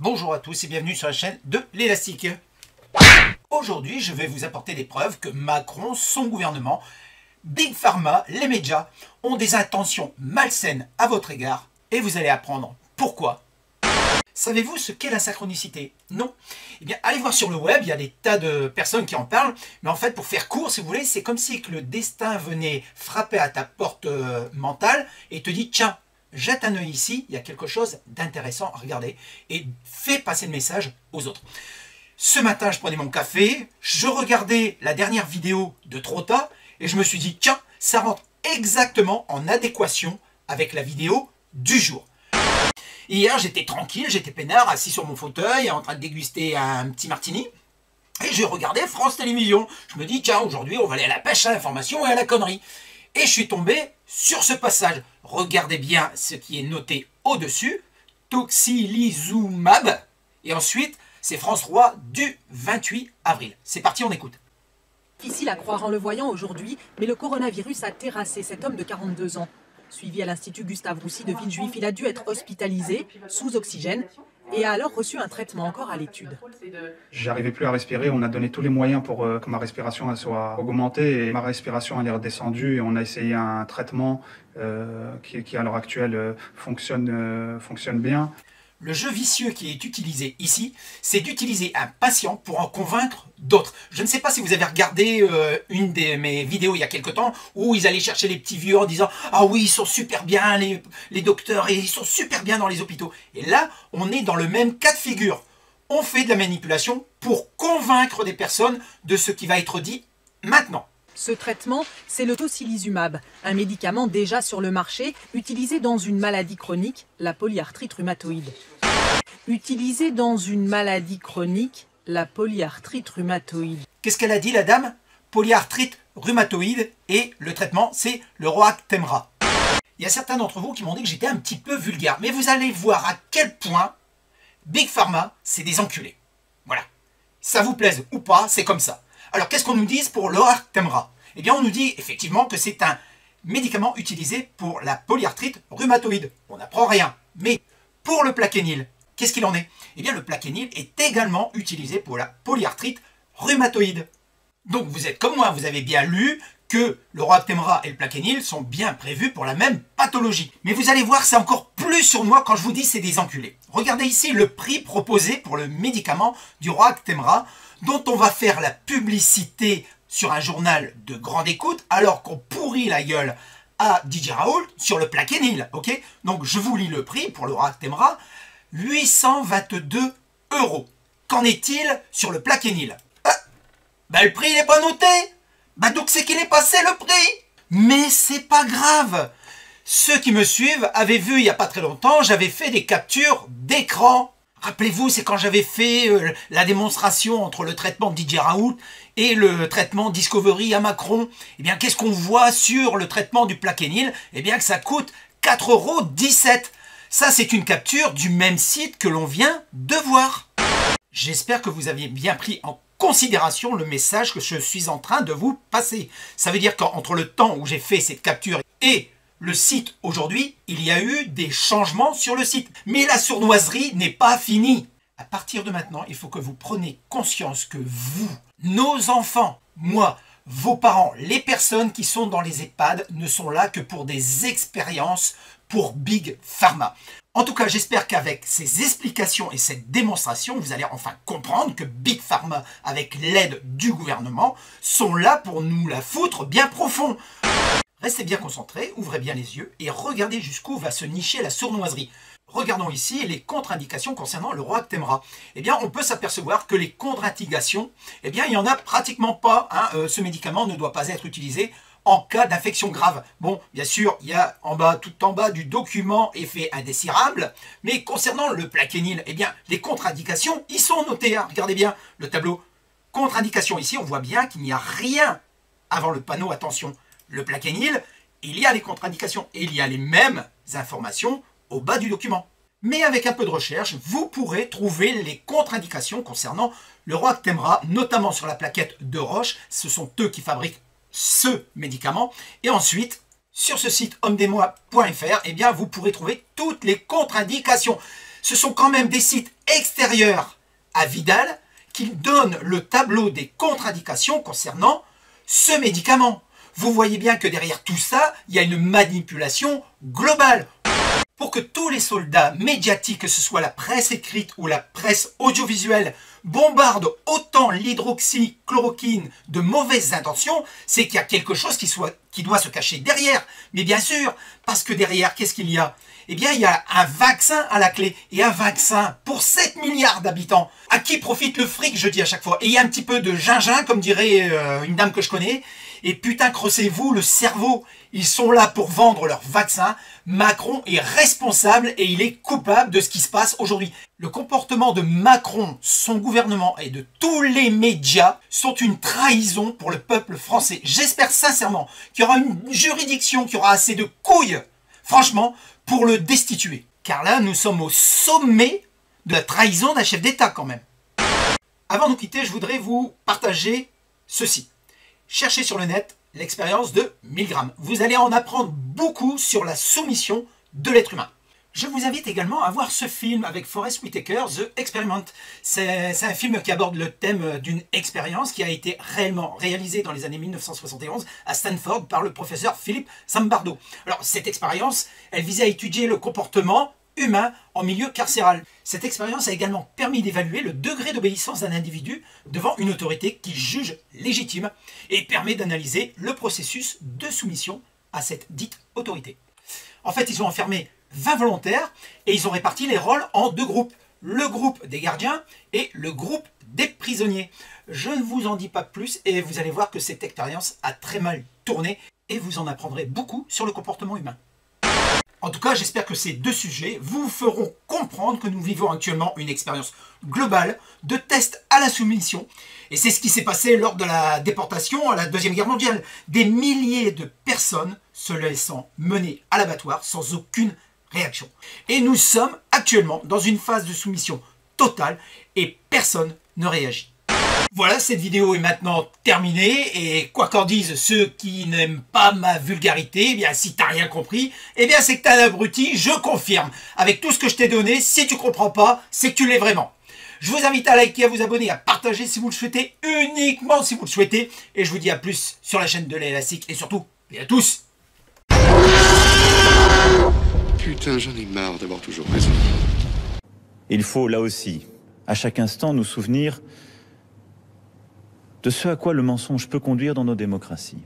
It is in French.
Bonjour à tous et bienvenue sur la chaîne de l'Élastique. Aujourd'hui, je vais vous apporter des preuves que Macron, son gouvernement, Big Pharma, les médias ont des intentions malsaines à votre égard et vous allez apprendre pourquoi. Savez-vous ce qu'est la synchronicité? Non. Eh bien, allez voir sur le web, il y a des tas de personnes qui en parlent, mais en fait, pour faire court, si vous voulez, c'est comme si que le destin venait frapper à ta porte mentale et te dit, tiens, jette un œil ici, il y a quelque chose d'intéressant à regarder et fais passer le message aux autres. Ce matin, je prenais mon café, je regardais la dernière vidéo de Trotta et je me suis dit, tiens, ça rentre exactement en adéquation avec la vidéo du jour. Hier, j'étais tranquille, j'étais peinard, assis sur mon fauteuil, en train de déguster un petit martini. Et je regardais France Télévisions. Je me dis, tiens, aujourd'hui, on va aller à la pêche à l'information et à la connerie. Et je suis tombé sur ce passage. Regardez bien ce qui est noté au-dessus. Tocilizumab. Et ensuite, c'est France 3 du 28 avril. C'est parti, on écoute. Difficile à croire en le voyant aujourd'hui, mais le coronavirus a terrassé cet homme de 42 ans. Suivi à l'Institut Gustave Roussy de Villejuif, il a dû être hospitalisé, sous oxygène, et a alors reçu un traitement encore à l'étude. J'arrivais plus à respirer, on a donné tous les moyens pour que ma respiration elle soit augmentée, et ma respiration elle est redescendue, et on a essayé un traitement qui à l'heure actuelle fonctionne bien. Le jeu vicieux qui est utilisé ici, c'est d'utiliser un patient pour en convaincre d'autres. Je ne sais pas si vous avez regardé une de mes vidéos il y a quelque temps où ils allaient chercher les petits vieux en disant « Ah oui, ils sont super bien les docteurs et ils sont super bien dans les hôpitaux ». Et là, on est dans le même cas de figure. On fait de la manipulation pour convaincre des personnes de ce qui va être dit maintenant. Ce traitement, c'est le tocilizumab, un médicament déjà sur le marché, utilisé dans une maladie chronique, la polyarthrite rhumatoïde. Utilisé dans une maladie chronique, la polyarthrite rhumatoïde. Qu'est-ce qu'elle a dit, la dame? Polyarthrite rhumatoïde, et le traitement, c'est le Roactemra. Il y a certains d'entre vous qui m'ont dit que j'étais un petit peu vulgaire, mais vous allez voir à quel point Big Pharma, c'est des enculés. Voilà. Ça vous plaise ou pas, c'est comme ça. Alors, qu'est-ce qu'on nous dit pour le Roactemra? Eh bien, on nous dit effectivement que c'est un médicament utilisé pour la polyarthrite rhumatoïde. On n'apprend rien. Mais pour le plaquenil, qu'est-ce qu'il en est? Eh bien, le plaquenil est également utilisé pour la polyarthrite rhumatoïde. Donc, vous êtes comme moi, vous avez bien lu que le Roactemra et le plaquenil sont bien prévus pour la même pathologie. Mais vous allez voir, c'est encore plus sur moi quand je vous dis c'est des enculés. Regardez ici le prix proposé pour le médicament du Roactemra, dont on va faire la publicité sur un journal de grande écoute, alors qu'on pourrit la gueule à DJ Raoult sur le plaquenil, ok? Donc je vous lis le prix pour le Roactemra, 822 €. Qu'en est-il sur le plaquenil? Le prix il n'est pas noté. Donc c'est qu'il est passé le prix. Mais c'est pas grave. Ceux qui me suivent avaient vu il n'y a pas très longtemps, j'avais fait des captures d'écran. Rappelez-vous, c'est quand j'avais fait la démonstration entre le traitement DJ Raoult et le traitement Discovery à Macron. Eh bien, qu'est-ce qu'on voit sur le traitement du plaquenil? Eh bien, que ça coûte 4,17 €. Ça, c'est une capture du même site que l'on vient de voir. J'espère que vous aviez bien pris en considération le message que je suis en train de vous passer. Ça veut dire qu'entre le temps où j'ai fait cette capture et le site aujourd'hui, il y a eu des changements sur le site. Mais la sournoiserie n'est pas finie. À partir de maintenant, il faut que vous preniez conscience que vous, nos enfants, moi, vos parents, les personnes qui sont dans les EHPAD ne sont là que pour des expériences pour Big Pharma. En tout cas, j'espère qu'avec ces explications et cette démonstration, vous allez enfin comprendre que Big Pharma, avec l'aide du gouvernement, sont là pour nous la foutre bien profond. Restez bien concentrés, ouvrez bien les yeux et regardez jusqu'où va se nicher la sournoiserie. Regardons ici les contre-indications concernant le Roactemra. Eh bien, on peut s'apercevoir que les contre-indications, eh bien, il n'y en a pratiquement pas. Ce médicament ne doit pas être utilisé en cas d'infection grave. Bon, bien sûr, il y a en bas, tout en bas du document effet indésirable, mais concernant le plaquenil, eh bien, les contre-indications, ils sont notés. Regardez bien le tableau. Contre-indications ici, on voit bien qu'il n'y a rien avant le panneau attention. Le plaquenil, il y a les contre-indications et il y a les mêmes informations au bas du document. Mais avec un peu de recherche, vous pourrez trouver les contre-indications concernant le Roactemra, notamment sur la plaquette de Roche. Ce sont eux qui fabriquent ce médicament. Et ensuite, sur ce site hommedesmois.fr, eh bien, vous pourrez trouver toutes les contre-indications. Ce sont quand même des sites extérieurs à Vidal qui donnent le tableau des contre-indications concernant ce médicament. Vous voyez bien que derrière tout ça, il y a une manipulation globale. Pour que tous les soldats médiatiques, que ce soit la presse écrite ou la presse audiovisuelle, bombardent autant l'hydroxychloroquine de mauvaises intentions, c'est qu'il y a quelque chose qui doit se cacher derrière. Mais bien sûr, parce que derrière, qu'est-ce qu'il y a? Eh bien, il y a un vaccin à la clé. Et un vaccin pour 7 milliards d'habitants. À qui profite le fric, je dis à chaque fois. Et il y a un petit peu de gingin, comme dirait une dame que je connais. Et putain, creusez-vous le cerveau. Ils sont là pour vendre leur vaccin. Macron est responsable et il est coupable de ce qui se passe aujourd'hui. Le comportement de Macron, son gouvernement et de tous les médias sont une trahison pour le peuple français. J'espère sincèrement qu'il y aura une juridiction qui aura assez de couilles, franchement, pour le destituer. Car là, nous sommes au sommet de la trahison d'un chef d'État quand même. Avant de nous quitter, je voudrais vous partager ceci. Cherchez sur le net l'expérience de Milgram. Vous allez en apprendre beaucoup sur la soumission de l'être humain. Je vous invite également à voir ce film avec Forest Whitaker, The Experiment. C'est un film qui aborde le thème d'une expérience qui a été réellement réalisée dans les années 1971 à Stanford par le professeur Philip Zimbardo. Alors cette expérience, elle visait à étudier le comportement humain en milieu carcéral. Cette expérience a également permis d'évaluer le degré d'obéissance d'un individu devant une autorité qu'il juge légitime et permet d'analyser le processus de soumission à cette dite autorité. En fait, ils ont enfermé 20 volontaires et ils ont réparti les rôles en deux groupes. Le groupe des gardiens et le groupe des prisonniers. Je ne vous en dis pas plus et vous allez voir que cette expérience a très mal tourné et vous en apprendrez beaucoup sur le comportement humain. En tout cas, j'espère que ces deux sujets vous feront comprendre que nous vivons actuellement une expérience globale de test à la soumission. Et c'est ce qui s'est passé lors de la déportation à la Deuxième Guerre mondiale. Des milliers de personnes se laissant mener à l'abattoir sans aucune réaction. Et nous sommes actuellement dans une phase de soumission totale et personne ne réagit. Voilà, cette vidéo est maintenant terminée et quoi qu'en disent ceux qui n'aiment pas ma vulgarité, eh bien si t'as rien compris, eh bien c'est que t'es un abruti, je confirme. Avec tout ce que je t'ai donné, si tu comprends pas, c'est que tu l'es vraiment. Je vous invite à liker, à vous abonner, à partager si vous le souhaitez, uniquement si vous le souhaitez. Et je vous dis à plus sur la chaîne de l'Élastique et surtout, et à tous. Putain, j'en ai marre d'avoir toujours raison. Il faut là aussi, à chaque instant, nous souvenir de ce à quoi le mensonge peut conduire dans nos démocraties.